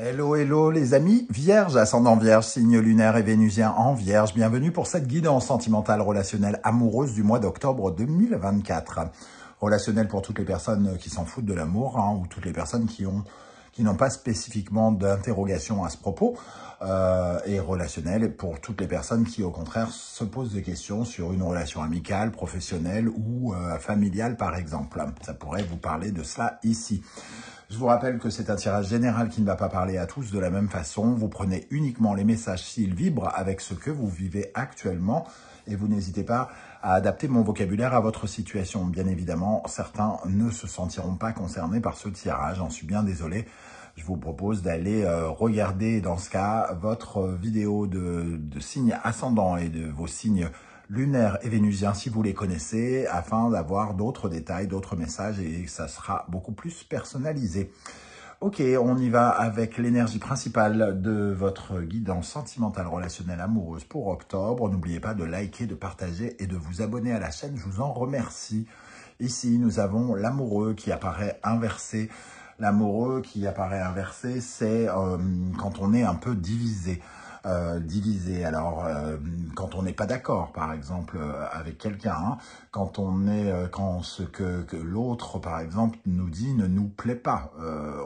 Hello, hello les amis, Vierge, ascendant Vierge, signe lunaire et vénusien en Vierge. Bienvenue pour cette guidance sentimentale relationnelle amoureuse du mois d'octobre 2024. Relationnelle pour toutes les personnes qui s'en foutent de l'amour ou toutes les personnes qui n'ont pas spécifiquement d'interrogation à ce propos. Et relationnelle pour toutes les personnes qui au contraire se posent des questions sur une relation amicale, professionnelle ou familiale par exemple. Ça pourrait vous parler de cela ici. Je vous rappelle que c'est un tirage général qui ne va pas parler à tous de la même façon. Vous prenez uniquement les messages s'ils vibrent avec ce que vous vivez actuellement et vous n'hésitez pas à adapter mon vocabulaire à votre situation. Bien évidemment, certains ne se sentiront pas concernés par ce tirage. J'en suis bien désolé. Je vous propose d'aller regarder dans ce cas votre vidéo de signes ascendants et de vos signes lunaire et vénusien si vous les connaissez, afin d'avoir d'autres détails, d'autres messages et ça sera beaucoup plus personnalisé. Ok, on y va avec l'énergie principale de votre guidance sentimentale relationnelle amoureuse pour octobre. N'oubliez pas de liker, de partager et de vous abonner à la chaîne, je vous en remercie. Ici, nous avons l'amoureux qui apparaît inversé. L'amoureux qui apparaît inversé, c'est quand on est un peu divisé. Alors quand on n'est pas d'accord par exemple avec quelqu'un, quand ce que l'autre par exemple nous dit ne nous plaît pas,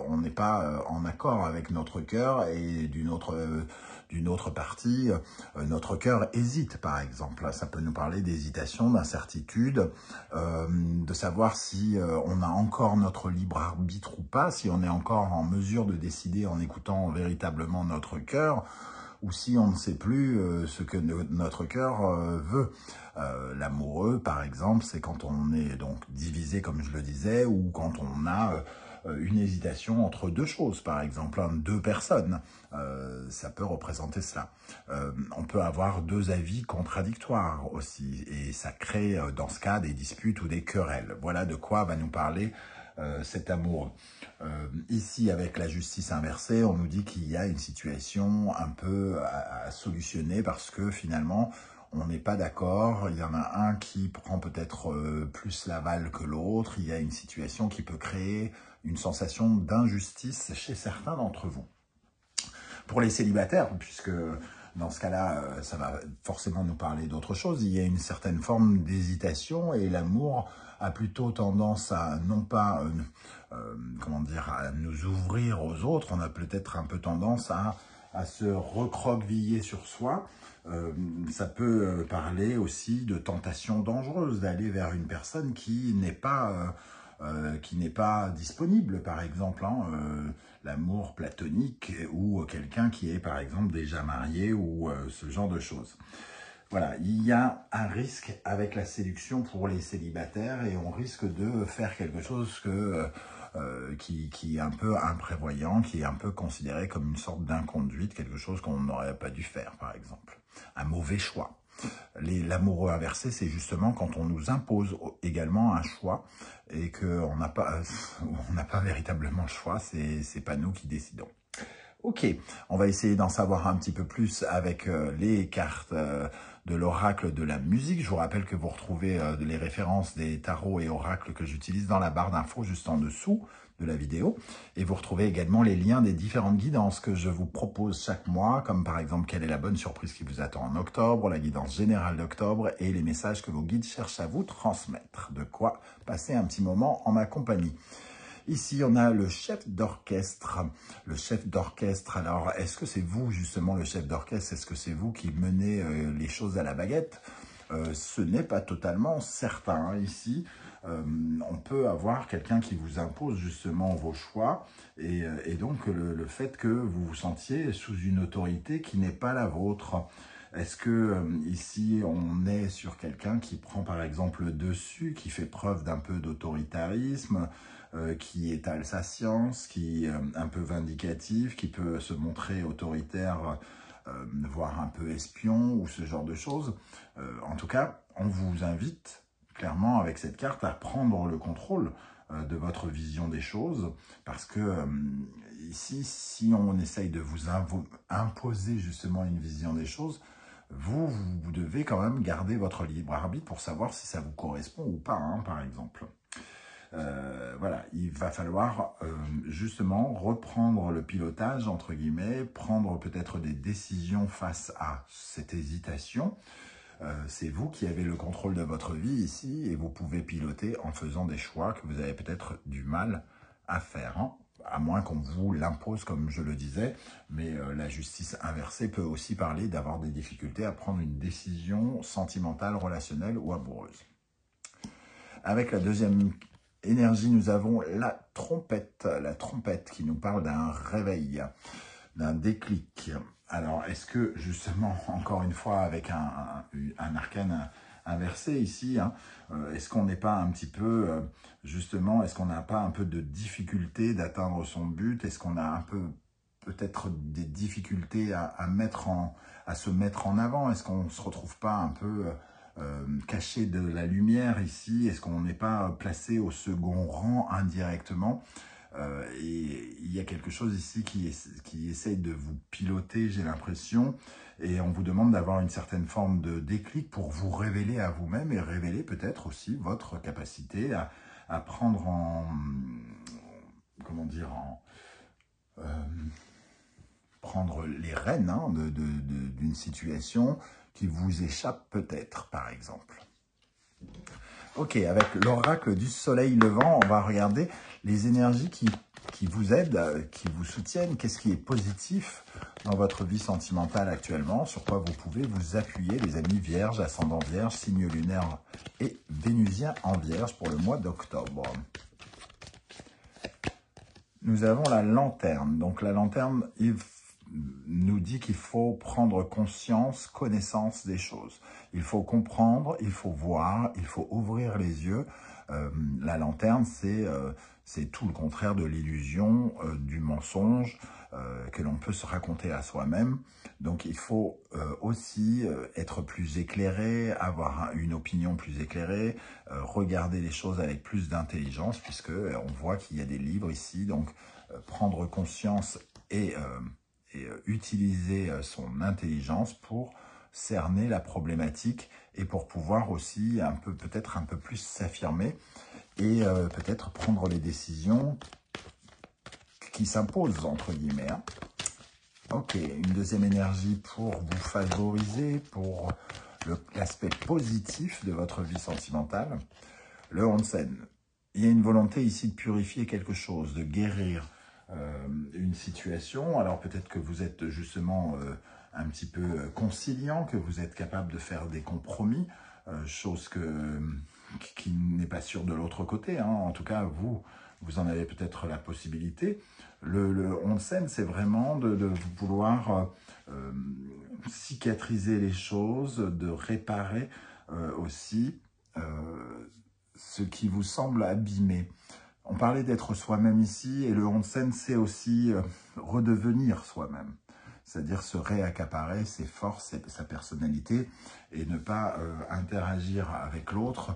on n'est pas en accord avec notre cœur et d'une autre partie, notre cœur hésite par exemple. Ça peut nous parler d'hésitation, d'incertitude, de savoir si on a encore notre libre arbitre ou pas, si on est encore en mesure de décider en écoutant véritablement notre cœur, ou si on ne sait plus ce que notre cœur veut. L'amoureux, par exemple, c'est quand on est donc divisé, comme je le disais, ou quand on a une hésitation entre deux choses, par exemple, deux personnes. Ça peut représenter cela. On peut avoir deux avis contradictoires aussi, et ça crée dans ce cas des disputes ou des querelles. Voilà de quoi va nous parler cet amour. Ici, avec la justice inversée, on nous dit qu'il y a une situation un peu à solutionner parce que finalement, on n'est pas d'accord. Il y en a un qui prend peut-être plus l'aval que l'autre. Il y a une situation qui peut créer une sensation d'injustice chez certains d'entre vous. Pour les célibataires, puisque dans ce cas-là, ça va forcément nous parler d'autre chose, il y a une certaine forme d'hésitation et l'amour a plutôt tendance à non pas à nous ouvrir aux autres, on a peut-être un peu tendance à se recroqueviller sur soi. Ça peut parler aussi de tentation dangereuse, d'aller vers une personne qui n'est pas disponible, par exemple, l'amour platonique ou quelqu'un qui est, par exemple, déjà marié ou ce genre de choses. Voilà, il y a un risque avec la séduction pour les célibataires et on risque de faire quelque chose qui est un peu imprévoyant, qui est un peu considéré comme une sorte d'inconduite, quelque chose qu'on n'aurait pas dû faire, par exemple. Un mauvais choix. L'amoureux inversé, c'est justement quand on nous impose également un choix et qu'on n'a pas véritablement le choix, c'est pas nous qui décidons. Ok, on va essayer d'en savoir un petit peu plus avec les cartes de l'oracle de la musique. Je vous rappelle que vous retrouvez les références des tarots et oracles que j'utilise dans la barre d'infos juste en dessous de la vidéo. Et vous retrouvez également les liens des différentes guidances que je vous propose chaque mois, comme par exemple quelle est la bonne surprise qui vous attend en octobre, la guidance générale d'octobre et les messages que vos guides cherchent à vous transmettre. De quoi passer un petit moment en ma compagnie. Ici, on a le chef d'orchestre. Le chef d'orchestre, alors, est-ce que c'est vous, justement, le chef d'orchestre? Est-ce que c'est vous qui menez les choses à la baguette? Ce n'est pas totalement certain. Ici, on peut avoir quelqu'un qui vous impose, justement, vos choix. Et donc, le fait que vous vous sentiez sous une autorité qui n'est pas la vôtre. Est-ce que ici, on est sur quelqu'un qui prend, par exemple, le dessus, qui fait preuve d'un peu d'autoritarisme, qui étale sa science, qui est un peu vindicatif, qui peut se montrer autoritaire, voire un peu espion ou ce genre de choses. En tout cas, on vous invite clairement avec cette carte à prendre le contrôle de votre vision des choses parce que ici, si on essaye de vous imposer justement une vision des choses, vous devez quand même garder votre libre arbitre pour savoir si ça vous correspond ou pas, par exemple. Voilà, il va falloir justement reprendre le pilotage, entre guillemets, prendre peut-être des décisions face à cette hésitation. C'est vous qui avez le contrôle de votre vie ici et vous pouvez piloter en faisant des choix que vous avez peut-être du mal à faire, hein, à moins qu'on vous l'impose comme je le disais, mais la justice inversée peut aussi parler d'avoir des difficultés à prendre une décision sentimentale, relationnelle ou amoureuse. Avec la deuxième énergie, nous avons la trompette qui nous parle d'un réveil, d'un déclic. Alors, est-ce que, justement, encore une fois, avec un arcane inversé ici, hein, est-ce qu'on n'est pas un petit peu, justement, est-ce qu'on n'a pas un peu de difficulté d'atteindre son but? Est-ce qu'on a un peu, peut-être, des difficultés à se mettre en avant? Est-ce qu'on ne se retrouve pas un peu caché de la lumière ici? Est-ce qu'on n'est pas placé au second rang indirectement? Et il y a quelque chose ici qui essaye de vous piloter, j'ai l'impression, et on vous demande d'avoir une certaine forme de déclic pour vous révéler à vous-même et révéler peut-être aussi votre capacité à prendre comment dire, prendre les rênes, hein, d'une situation qui vous échappe peut-être, par exemple. Ok, avec l'oracle du soleil levant, on va regarder les énergies qui vous aident, qui vous soutiennent. Qu'est-ce qui est positif dans votre vie sentimentale actuellement? Sur quoi vous pouvez vous appuyer, les amis vierges, ascendant vierge, signe lunaire et vénusien en vierge pour le mois d'octobre. Nous avons la lanterne. Donc la lanterne, il nous dit qu'il faut prendre conscience, connaissance des choses. Il faut comprendre, il faut voir, il faut ouvrir les yeux. La lanterne, c'est tout le contraire de l'illusion, du mensonge que l'on peut se raconter à soi-même. Donc il faut aussi être plus éclairé, avoir une opinion plus éclairée, regarder les choses avec plus d'intelligence, puisque on voit qu'il y a des livres ici. Donc prendre conscience et utiliser son intelligence pour cerner la problématique et pour pouvoir aussi peut-être un peu plus s'affirmer et peut-être prendre les décisions qui s'imposent, entre guillemets. Hein. Ok, une deuxième énergie pour vous favoriser, pour l'aspect positif de votre vie sentimentale. Le Onsen. Il y a une volonté ici de purifier quelque chose, de guérir une situation. Alors peut-être que vous êtes justement un petit peu conciliant, que vous êtes capable de faire des compromis, chose qui n'est pas sûre de l'autre côté. Hein. En tout cas, vous en avez peut-être la possibilité. Le onsen, c'est vraiment de vouloir cicatriser les choses, de réparer aussi ce qui vous semble abîmé. On parlait d'être soi-même ici, et le onsen, c'est aussi redevenir soi-même. C'est-à-dire se réaccaparer ses forces, sa personnalité, et ne pas interagir avec l'autre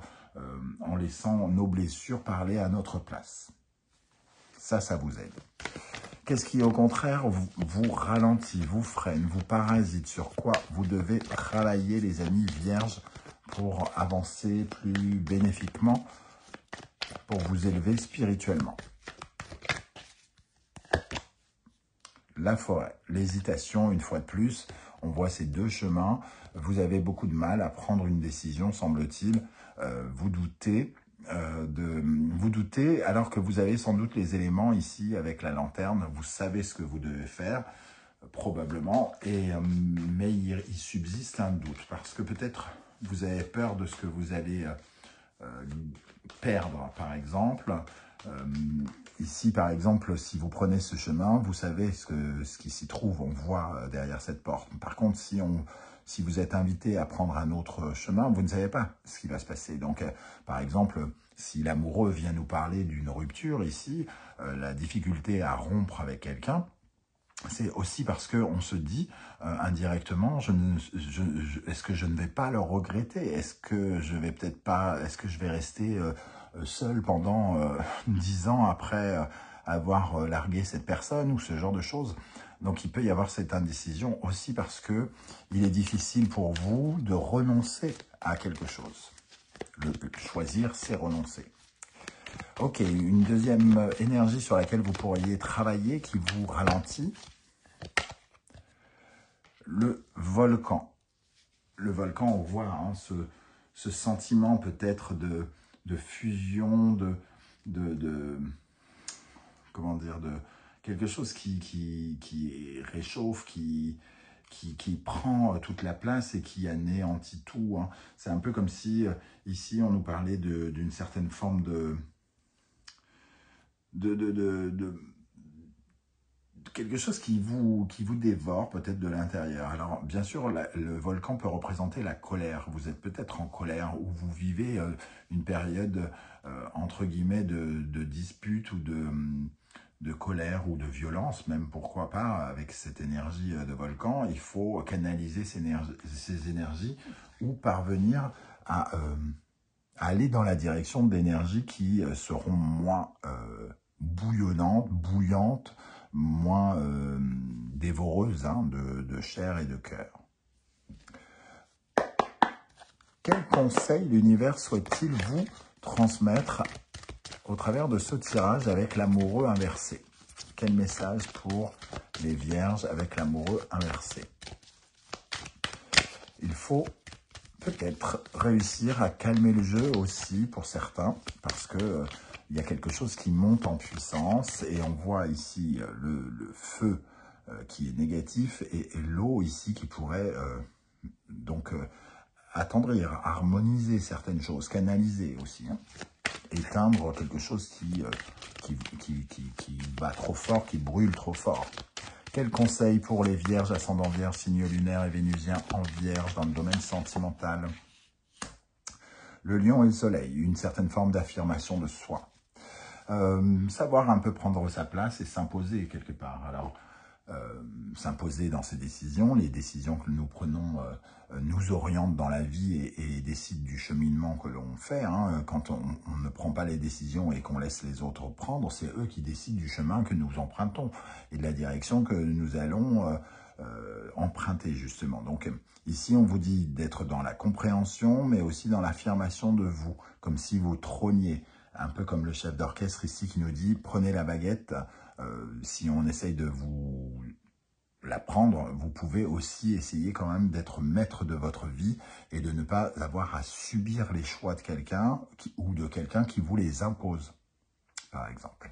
en laissant nos blessures parler à notre place. Ça vous aide. Qu'est-ce qui, au contraire, vous ralentit, vous freine, vous parasite? Sur quoi vous devez travailler, les amis vierges, pour avancer plus bénéfiquement, pour vous élever spirituellement? La forêt, l'hésitation, une fois de plus, on voit ces deux chemins. Vous avez beaucoup de mal à prendre une décision, semble-t-il. Vous doutez alors que vous avez sans doute les éléments ici avec la lanterne. Vous savez ce que vous devez faire, probablement, mais il subsiste un doute parce que peut-être vous avez peur de ce que vous allez perdre, par exemple. Ici, par exemple, si vous prenez ce chemin, vous savez ce qui s'y trouve, on voit derrière cette porte. Par contre, si vous êtes invité à prendre un autre chemin, vous ne savez pas ce qui va se passer. Donc, par exemple, si l'amoureux vient nous parler d'une rupture ici, la difficulté à rompre avec quelqu'un, c'est aussi parce qu'on se dit indirectement, est-ce que je ne vais pas le regretter? Est-ce que je vais peut-être pas, est-ce que je vais rester seul pendant 10 ans après avoir largué cette personne ou ce genre de choses? Donc il peut y avoir cette indécision aussi parce que il est difficile pour vous de renoncer à quelque chose. Choisir, c'est renoncer. Ok, une deuxième énergie sur laquelle vous pourriez travailler, qui vous ralentit, le volcan. Le volcan, on voit hein, ce sentiment peut-être de fusion, comment dire, de quelque chose qui réchauffe, qui prend toute la place et qui anéantit tout. Hein. C'est un peu comme si, ici, on nous parlait d'une certaine forme de quelque chose qui vous dévore peut-être de l'intérieur. Alors, bien sûr, le volcan peut représenter la colère. Vous êtes peut-être en colère ou vous vivez une période, entre guillemets, de dispute ou de colère ou de violence, même pourquoi pas, avec cette énergie de volcan. Il faut canaliser ces énergies ou parvenir à aller dans la direction d'énergies qui seront moins bouillonnantes, bouillantes, moins dévoreuses hein, de chair et de cœur. Quel conseil l'univers souhaite-t-il vous transmettre au travers de ce tirage avec l'amoureux inversé? Quel message pour les vierges avec l'amoureux inversé? Il faut peut-être réussir à calmer le jeu aussi pour certains, parce que il y a quelque chose qui monte en puissance et on voit ici le feu qui est négatif et l'eau ici qui pourrait donc attendrir, harmoniser certaines choses, canaliser aussi, hein, éteindre quelque chose qui va trop fort, qui brûle trop fort. Quel conseil pour les vierges, ascendant vierge, signe lunaire et vénusien en vierge dans le domaine sentimental? Le lion et le soleil, une certaine forme d'affirmation de soi. Savoir un peu prendre sa place et s'imposer quelque part. Alors, s'imposer dans ses décisions, les décisions que nous prenons nous orientent dans la vie et décident du cheminement que l'on fait. Hein. Quand on ne prend pas les décisions et qu'on laisse les autres prendre, c'est eux qui décident du chemin que nous empruntons et de la direction que nous allons emprunter justement. Donc ici, on vous dit d'être dans la compréhension, mais aussi dans l'affirmation de vous, comme si vous trôniez. Un peu comme le chef d'orchestre ici qui nous dit « Prenez la baguette ». Si on essaye de vous la prendre, vous pouvez aussi essayer quand même d'être maître de votre vie et de ne pas avoir à subir les choix de quelqu'un ou de quelqu'un qui vous les impose, par exemple.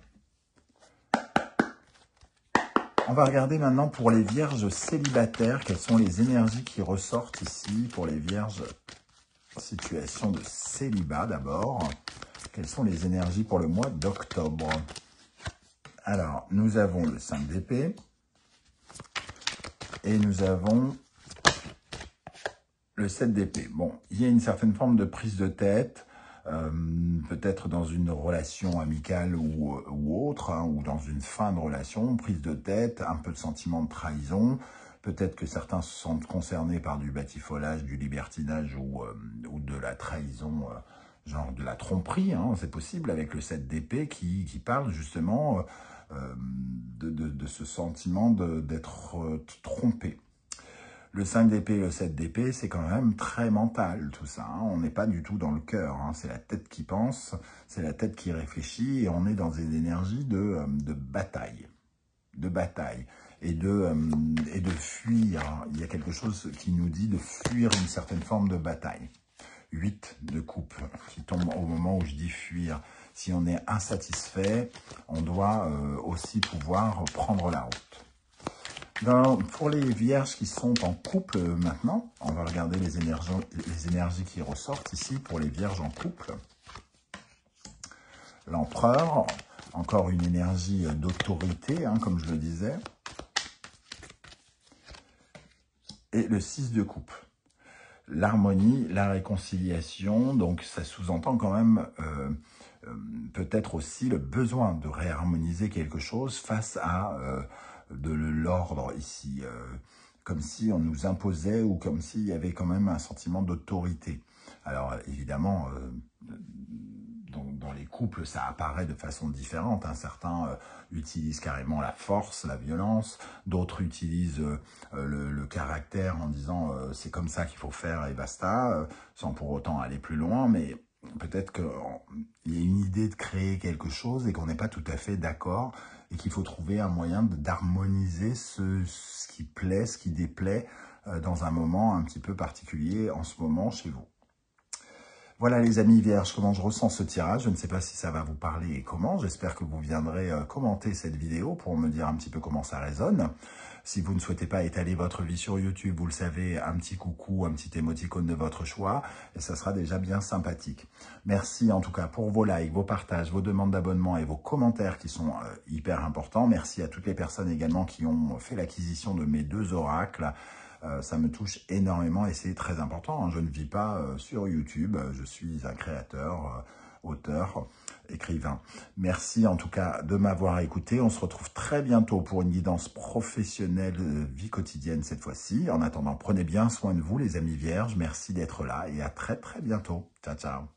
On va regarder maintenant pour les vierges célibataires, quelles sont les énergies qui ressortent ici pour les vierges en situation de célibat d'abord. Quelles sont les énergies pour le mois d'octobre? Alors, nous avons le 5 d'épée et nous avons le 7 d'épée. Bon, il y a une certaine forme de prise de tête, peut-être dans une relation amicale ou autre, hein, ou dans une fin de relation, prise de tête, un peu de sentiment de trahison. Peut-être que certains se sentent concernés par du batifolage, du libertinage ou de la trahison, genre de la tromperie, hein, c'est possible, avec le 7 d'épée qui parle justement de ce sentiment d'être trompé. Le 5 d'épée et le 7 d'épée, c'est quand même très mental tout ça. Hein. On n'est pas du tout dans le cœur. Hein. C'est la tête qui pense, c'est la tête qui réfléchit et on est dans une énergie de bataille. Et de fuir. Il y a quelque chose qui nous dit de fuir une certaine forme de bataille. 8 de coupe qui tombe au moment où je dis fuir. Si on est insatisfait, on doit aussi pouvoir prendre la route. Pour les vierges qui sont en couple maintenant, on va regarder les énergies qui ressortent ici pour les vierges en couple. L'empereur, encore une énergie d'autorité, hein, comme je le disais. Et le 6 de coupe. L'harmonie, la réconciliation, donc ça sous-entend quand même peut-être aussi le besoin de réharmoniser quelque chose face à de l'ordre ici, comme si on nous imposait ou comme s'il y avait quand même un sentiment d'autorité. Alors évidemment, dans les couples, ça apparaît de façon différente. Hein. Certains utilisent carrément la force, la violence. D'autres utilisent le caractère en disant c'est comme ça qu'il faut faire et basta, sans pour autant aller plus loin. Mais peut-être qu'il y a une idée de créer quelque chose et qu'on n'est pas tout à fait d'accord et qu'il faut trouver un moyen d'harmoniser ce qui plaît, ce qui déplaît dans un moment un petit peu particulier en ce moment chez vous. Voilà les amis vierges, comment je ressens ce tirage. Je ne sais pas si ça va vous parler et comment. J'espère que vous viendrez commenter cette vidéo pour me dire un petit peu comment ça résonne. Si vous ne souhaitez pas étaler votre vie sur YouTube, vous le savez, un petit coucou, un petit émoticône de votre choix, et ça sera déjà bien sympathique. Merci en tout cas pour vos likes, vos partages, vos demandes d'abonnement et vos commentaires qui sont hyper importants. Merci à toutes les personnes également qui ont fait l'acquisition de mes 2 oracles. Ça me touche énormément et c'est très important. Hein. Je ne vis pas sur YouTube, je suis un créateur, auteur, écrivain. Merci en tout cas de m'avoir écouté. On se retrouve très bientôt pour une guidance professionnelle, vie quotidienne cette fois-ci. En attendant, prenez bien soin de vous les amis vierges. Merci d'être là et à très très bientôt. Ciao, ciao.